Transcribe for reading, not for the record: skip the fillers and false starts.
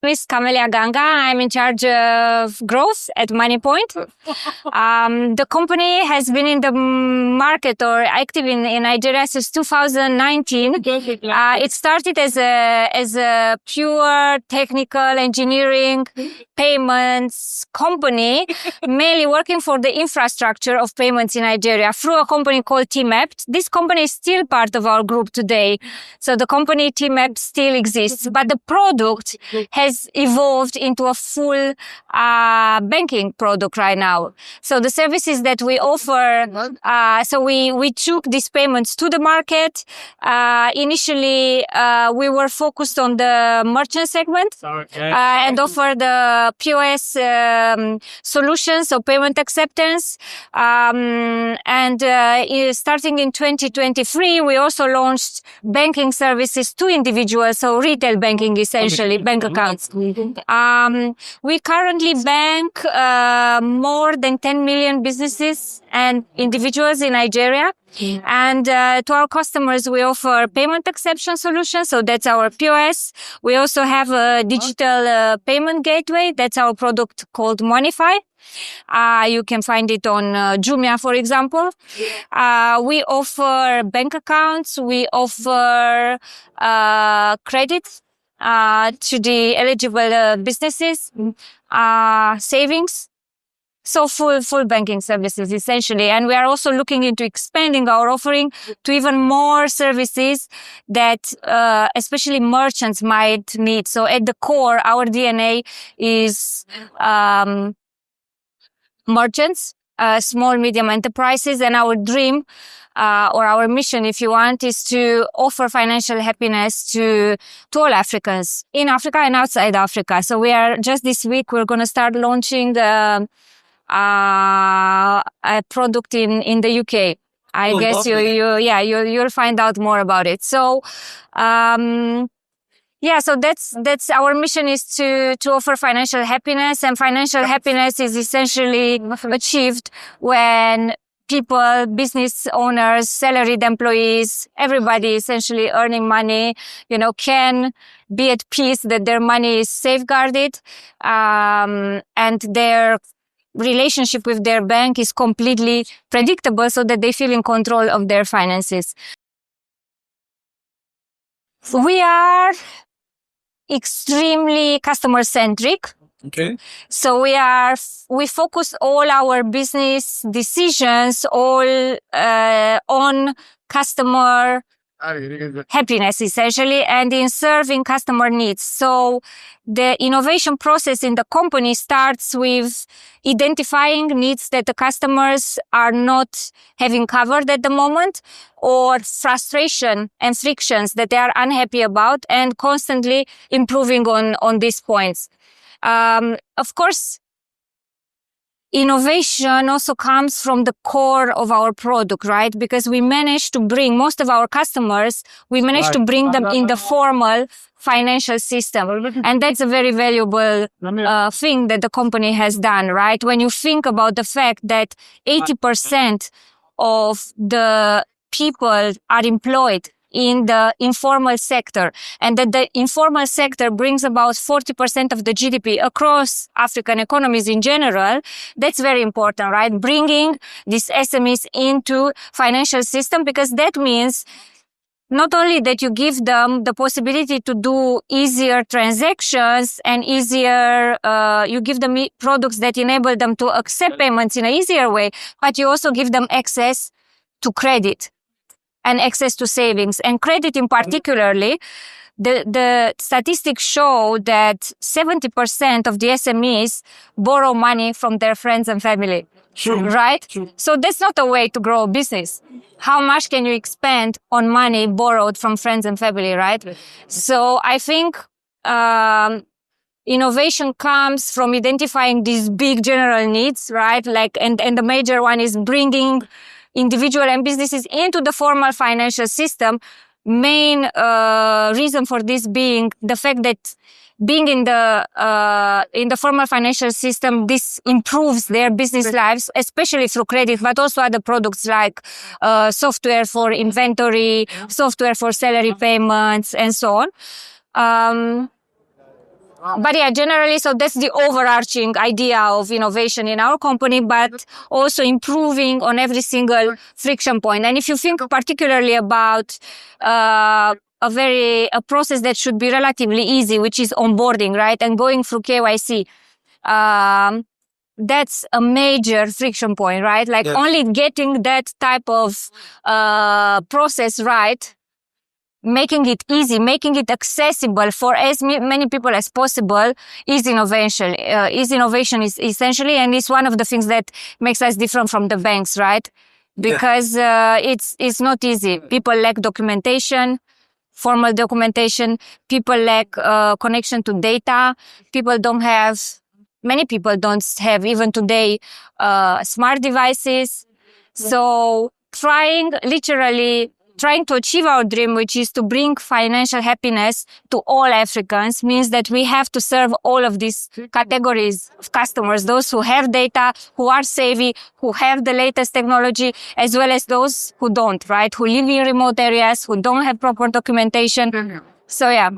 name is Camelia Ganga. I'm in charge of growth at Moniepoint. The company has been in the market or active in Nigeria since 2019. It started as a pure technical engineering payments company, mainly working for the infrastructure of payments in Nigeria through a company called TMAP. This company is still part of our group today. So the company TMAP still exists, but the product has evolved into a full banking product right now. So the services that we offer, so we took these payments to the market. Initially, we were focused on the merchant segment and offer the POS solutions, so payment acceptance. Starting in 2023, we also launched banking services to individuals, so retail banking essentially, bank accounts. We currently bank more than 10 million businesses and individuals in Nigeria. And to our customers, we offer payment exception solutions. So that's our POS. We also have a digital payment gateway. That's our product called Monify. You can find it on Jumia, for example. We offer bank accounts. We offer credit to the eligible businesses, savings. So full banking services, essentially. And we are also looking into expanding our offering to even more services that especially merchants might need. So at the core, our DNA is merchants, small, medium enterprises. And our dream or our mission, if you want, is to offer financial happiness to all Africans in Africa and outside Africa. So just this week, we're going to start launching a product in the UK. I guess you'll find out more about it. So, so that's our mission, is to offer financial happiness, and financial happiness is essentially achieved when people, business owners, salaried employees, everybody essentially earning money, can be at peace that their money is safeguarded, and their relationship with their bank is completely predictable, so that they feel in control of their finances. We are extremely customer-centric. Okay. So we focus all our business decisions on customer happiness, essentially, and in serving customer needs. So the innovation process in the company starts with identifying needs that the customers are not having covered at the moment, or frustration and frictions that they are unhappy about, and constantly improving on these points. Of course, innovation also comes from the core of our product, right? Because we managed to bring most of our customers, to bring them in the formal financial system. And that's a very valuable thing that the company has done, right? When you think about the fact that 80% of the people are employed in the informal sector, and that the informal sector brings about 40% of the GDP across African economies in general, that's very important, right? Bringing these SMEs into financial system, because that means not only that you give them the possibility to do easier transactions and you give them products that enable them to accept payments in an easier way, but you also give them access to credit and access to savings. And credit in particularly, the statistics show that 70% of the SMEs borrow money from their friends and family. True. Right? True. So that's not a way to grow a business. How much can you expend on money borrowed from friends and family, right? So I think innovation comes from identifying these big general needs, right? And the major one is bringing individual and businesses into the formal financial system. Main reason for this being the fact that being in the formal financial system, this improves their business lives, especially through credit, but also other products like software for inventory, software for salary payments, and so on. But yeah, generally, so that's the overarching idea of innovation in our company, but also improving on every single friction point. And if you think particularly about a process that should be relatively easy, which is onboarding, right? And going through KYC, that's a major friction point, right? Like only getting that type of process right, making it easy, making it accessible for as many people as possible is innovation. Innovation is essentially, and it's one of the things that makes us different from the banks, right? Because it's not easy. People lack documentation, formal documentation. People lack connection to data. Many people don't have even today smart devices. So trying to achieve our dream, which is to bring financial happiness to all Africans, means that we have to serve all of these categories of customers, those who have data, who are savvy, who have the latest technology, as well as those who don't, right? Who live in remote areas, who don't have proper documentation. So yeah.